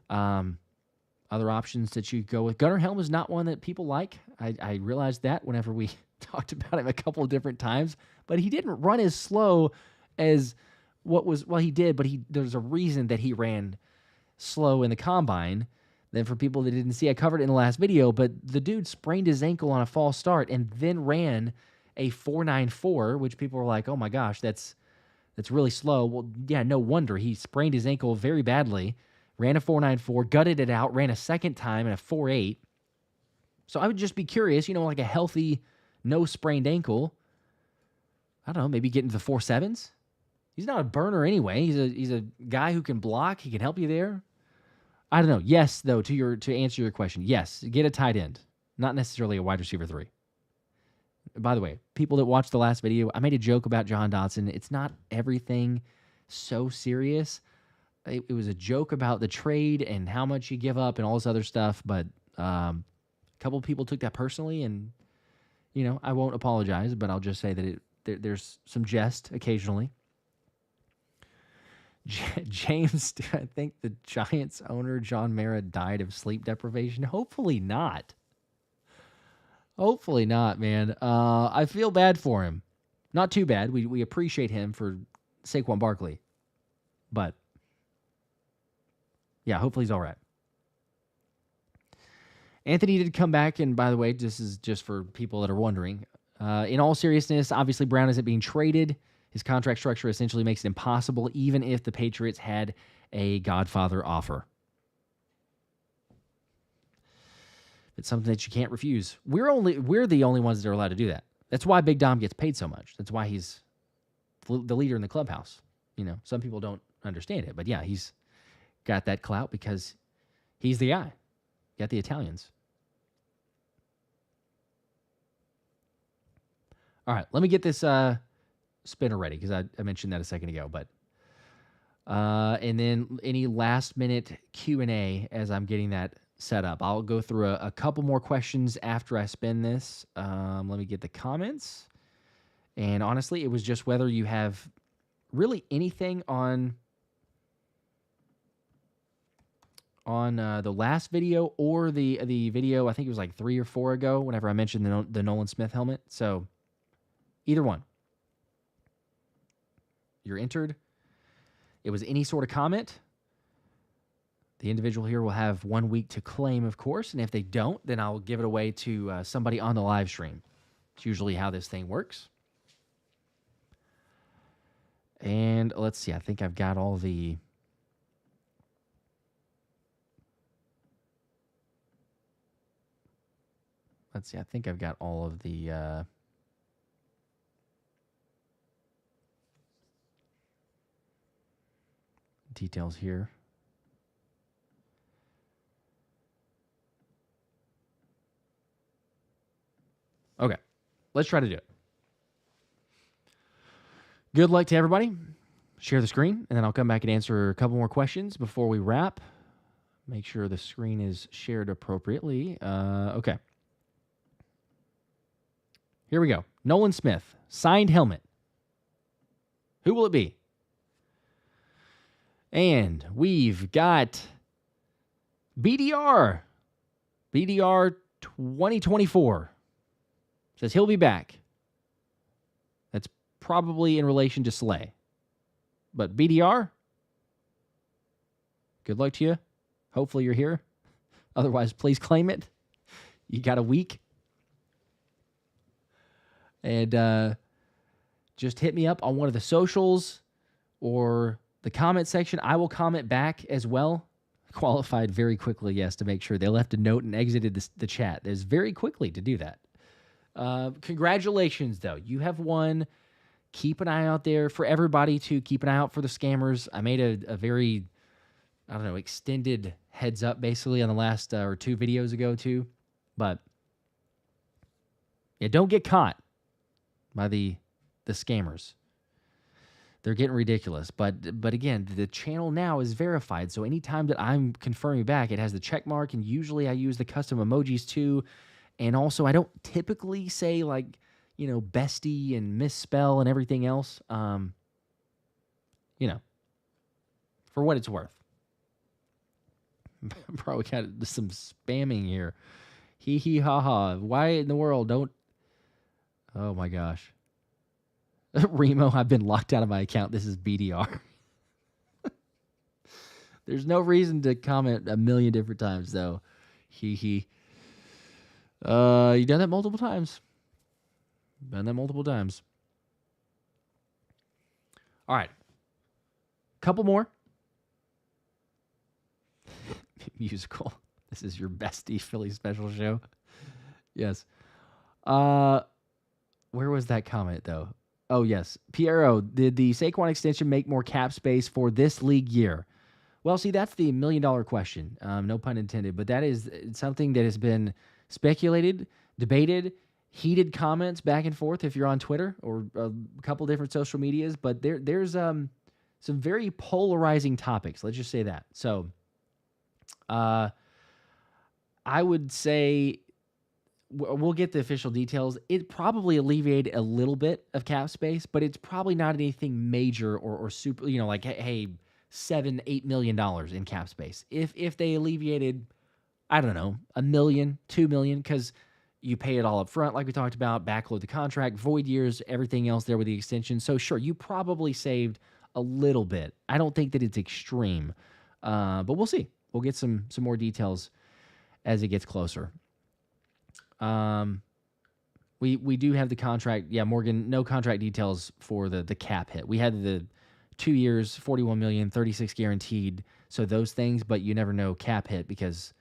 Speaker 1: other options that you go with. Gunnar Helm is not one that people like. I realized that whenever we talked about him a couple of different times, but he didn't run as slow as he did, but there's a reason that he ran slow in the combine. Then for people that didn't see, I covered it in the last video, but the dude sprained his ankle on a false start and then ran a 4.94, which people were like, oh my gosh, that's really slow. Well, yeah, no wonder. He sprained his ankle very badly, ran a 4.94, gutted it out, ran a second time in a 4.8. So I would just be curious, like a healthy, no sprained ankle. I don't know, maybe get into the 4.7s. He's not a burner anyway. He's a guy who can block. He can help you there. I don't know. Yes, though, to answer your question, yes, get a tight end, not necessarily a wide receiver 3. By the way, people that watched the last video, I made a joke about John Dotson. It's not everything so serious. It was a joke about the trade and how much you give up and all this other stuff, but a couple of people took that personally, and I won't apologize, but I'll just say that there's some jest occasionally. James, I think the Giants owner, John Mara, died of sleep deprivation. Hopefully not. Hopefully not, man. I feel bad for him. Not too bad. We appreciate him for Saquon Barkley. But, yeah, hopefully he's all right. Anthony did come back, and by the way, this is just for people that are wondering. In all seriousness, obviously Brown isn't being traded. His contract structure essentially makes it impossible, even if the Patriots had a Godfather offer. It's something that you can't refuse. We're the only ones that are allowed to do that. That's why Big Dom gets paid so much. That's why he's the leader in the clubhouse. Some people don't understand it, but yeah, he's got that clout because he's the guy. Got the Italians. All right, let me get this spinner ready because I mentioned that a second ago. But and then any last minute Q&A as I'm getting that set up. I'll go through a couple more questions after I spin this. Let me get the comments. And honestly, it was just whether you have really anything on the last video or the video, I think it was like 3 or 4 ago, whenever I mentioned the Nolan Smith helmet. So either one. You're entered. It was any sort of comment. The individual here will have 1 week to claim, of course, and if they don't, then I'll give it away to somebody on the live stream. It's usually how this thing works. And let's see, I think I've got all the... Let's see, I think I've got all of the... details here. Okay, let's try to do it. Good luck to everybody. Share the screen, and then I'll come back and answer a couple more questions before we wrap. Make sure the screen is shared appropriately. Okay. Here we go. Nolan Smith, signed helmet. Who will it be? And we've got BDR. BDR 2024. Says he'll be back. That's probably in relation to Slay. But BDR, good luck to you. Hopefully you're here. Otherwise, please claim it. You got a week. And just hit me up on one of the socials or the comment section. I will comment back as well. Qualified very quickly, yes, to make sure they left a note and exited the chat. There's very quickly to do that. Congratulations, though. You have won. Keep an eye out there for everybody to keep an eye out for the scammers. I made a very, extended heads up basically on the last or 2 videos ago too. But yeah, don't get caught by the scammers. They're getting ridiculous. But again, the channel now is verified. So anytime that I'm confirming back, it has the check mark, and usually I use the custom emojis too. And also, I don't typically say bestie and misspell and everything else. For what it's worth. Probably got some spamming here. Hee hee ha ha. Why in the world don't... Oh my gosh. Remo, I've been locked out of my account. This is BDR. There's no reason to comment a million different times, though. Hee hee. You done that multiple times. All right. Couple more. Musical. This is your bestie Philly special show. Yes. Where was that comment, though? Oh, yes. Piero, did the Saquon extension make more cap space for this league year? Well, see, that's the $1 million question. No pun intended. But that is something that has been speculated, debated, heated comments back and forth if you're on Twitter or a couple different social medias. But there's some very polarizing topics. Let's just say that. So I would say... We'll get the official details. It probably alleviated a little bit of cap space, but it's probably not anything major or super, like, hey, $7-8 million in cap space. If they alleviated, I don't know, $1 million, $2 million, because you pay it all up front, like we talked about, backload the contract, void years, everything else there with the extension. So sure, you probably saved a little bit. I don't think that it's extreme, but we'll see. We'll get some more details as it gets closer. We do have the contract. Yeah, Morgan, no contract details for the cap hit. We had the 2 years, $41 million, 36 guaranteed. So those things, but you never know cap hit because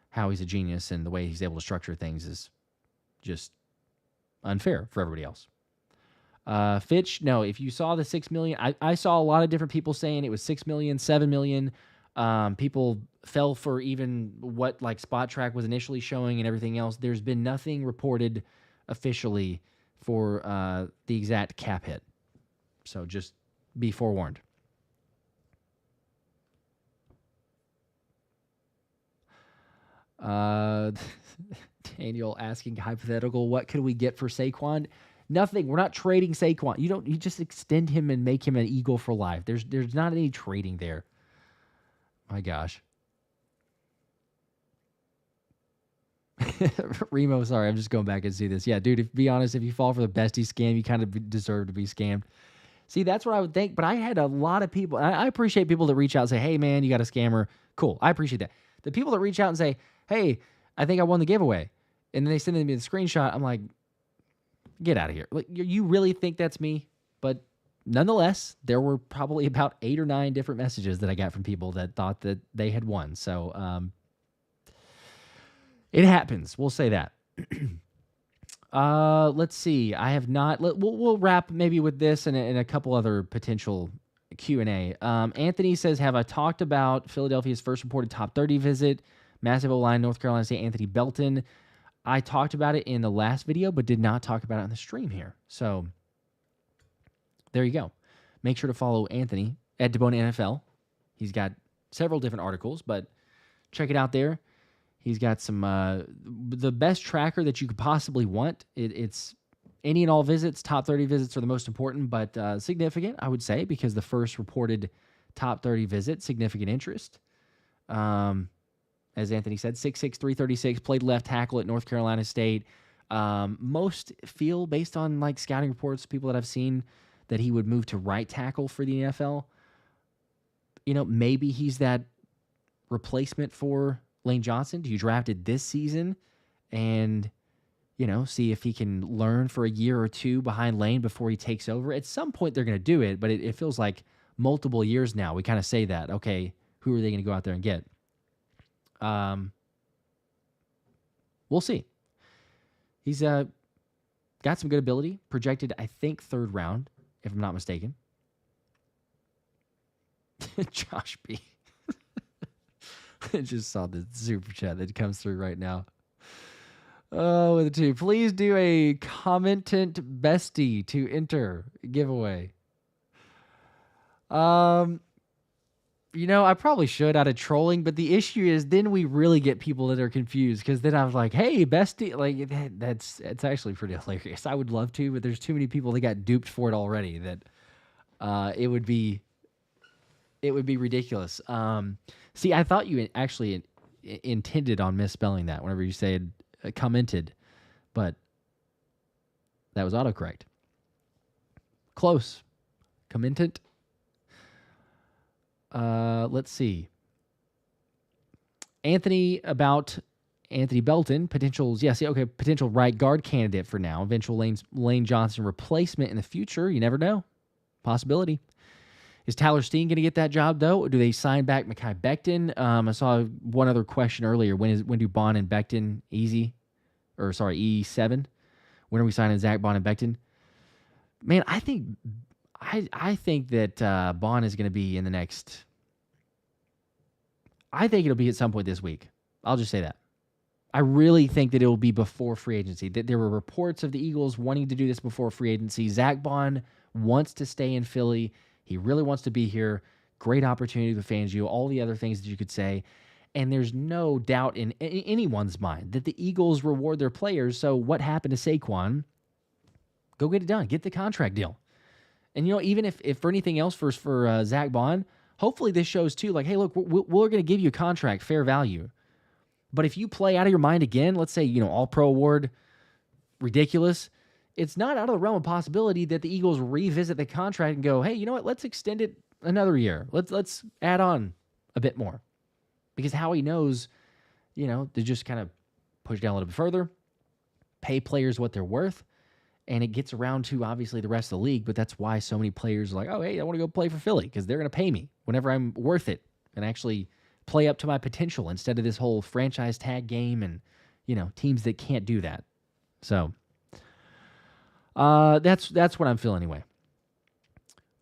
Speaker 1: Howie's a genius and the way he's able to structure things is just unfair for everybody else. Fitch, no, if you saw the $6 million, I saw a lot of different people saying it was $6 million, $7 million. People fell for even what like Spot Track was initially showing and everything else. There's been nothing reported officially for the exact cap hit. So just be forewarned. Daniel asking hypothetical, what could we get for Saquon? Nothing. We're not trading Saquon. You just extend him and make him an Eagle for life. There's not any trading there. My gosh. Remo, sorry, I'm just going back and see this. Yeah, dude, be honest, if you fall for the bestie scam, you kind of deserve to be scammed. See, that's what I would think, but I had a lot of people. I appreciate people that reach out and say, hey, man, you got a scammer. Cool. I appreciate that. The people that reach out and say, hey, I think I won the giveaway, and then they send me the screenshot, I'm like, get out of here. Like, you really think that's me? But nonetheless, there were probably about 8 or 9 different messages that I got from people that thought that they had won. So it happens. We'll say that. Let's see. I have not. We'll wrap maybe with this and a couple other potential Q&A. Anthony says, have I talked about Philadelphia's first reported top 30 visit? Massive O-line, North Carolina State, Anthony Belton. I talked about it in the last video, but did not talk about it on the stream here. So there you go. Make sure to follow Anthony at DeBone NFL. He's got several different articles, but check it out there. He's got some the best tracker that you could possibly want. It's any and all visits. Top 30 visits are the most important, but significant, I would say, because the first reported top 30 visit, significant interest. As Anthony said, 6'6", 336, played left tackle at North Carolina State. Most feel, based on like scouting reports, people that I've seen, that he would move to right tackle for the NFL. You know, maybe he's that replacement for Lane Johnson, who you drafted this season, and, you know, see if he can learn for a year or two behind Lane before he takes over. At some point, they're going to do it, but it feels like multiple years now. We kind of say that, okay, who are they going to go out there and get? We'll see. He's got some good ability. Projected, I think, 3rd round, if I'm not mistaken. Josh B. I just saw the super chat that comes through right now. Oh, with the 2. Please do a commentant bestie to enter giveaway. You know, I probably should out of trolling, but the issue is then we really get people that are confused, because then I was like, hey, bestie, like it's actually pretty hilarious. I would love to, but there's too many people that got duped for it already that it would be ridiculous. See, I thought you actually intended on misspelling that whenever you said commented, but that was autocorrect. Close. Commented. Let's see. Anthony Belton, potential right guard candidate for now. Eventual Lane Johnson replacement in the future. You never know. Possibility. Is Tyler Steen going to get that job, though? Or do they sign back Mekhi Becton? I saw one other question earlier. When do Baun and Becton E7? When are we signing Zack Baun and Becton? Man, I think that Baun is going to be in the next... I think it'll be at some point this week. I'll just say that. I really think that it will be before free agency. That there were reports of the Eagles wanting to do this before free agency. Zack Baun wants to stay in Philly. He really wants to be here. Great opportunity with Fangio. All the other things that you could say. And there's no doubt in anyone's mind that the Eagles reward their players. So what happened to Saquon? Go get it done. Get the contract deal. And, you know, even if for anything else for Zack Baun, hopefully this shows too, like, hey, look, we're going to give you a contract, fair value. But if you play out of your mind again, let's say, you know, All-Pro award, ridiculous, it's not out of the realm of possibility that the Eagles revisit the contract and go, hey, you know what, let's extend it another year. Let's add on a bit more. Because Howie knows to just kind of push down a little bit further, pay players what they're worth, and it gets around to obviously the rest of the league. But that's why so many players are like, oh, hey, I want to go play for Philly because they're going to pay me whenever I'm worth it and actually play up to my potential instead of this whole franchise tag game and, teams that can't do that. So that's what I'm feeling anyway.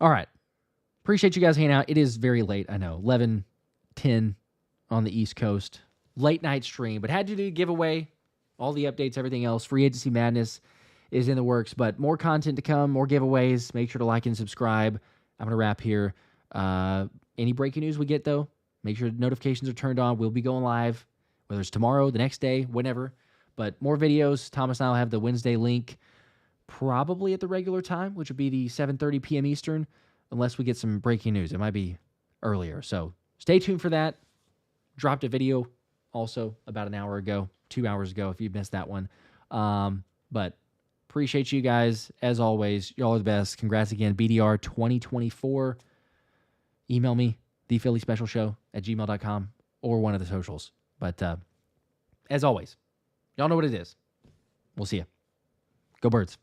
Speaker 1: All right. Appreciate you guys hanging out. It is very late, I know. 11:10 on the East Coast. Late night stream, but had to do a giveaway, all the updates, everything else. Free Agency Madness is in the works, but more content to come, more giveaways. Make sure to like and subscribe. I'm going to wrap here. Any breaking news we get, though, make sure notifications are turned on. We'll be going live, whether it's tomorrow, the next day, whenever. But more videos. Thomas and I will have the Wednesday link probably at the regular time, which would be the 7:30 p.m. Eastern, unless we get some breaking news. It might be earlier. So stay tuned for that. Dropped a video also about an hour ago, 2 hours ago, if you missed that one. But appreciate you guys. As always, y'all are the best. Congrats again. BDR 2024. Email me, thephillyspecialshow@gmail.com or one of the socials. But as always, y'all know what it is. We'll see you. Go Birds.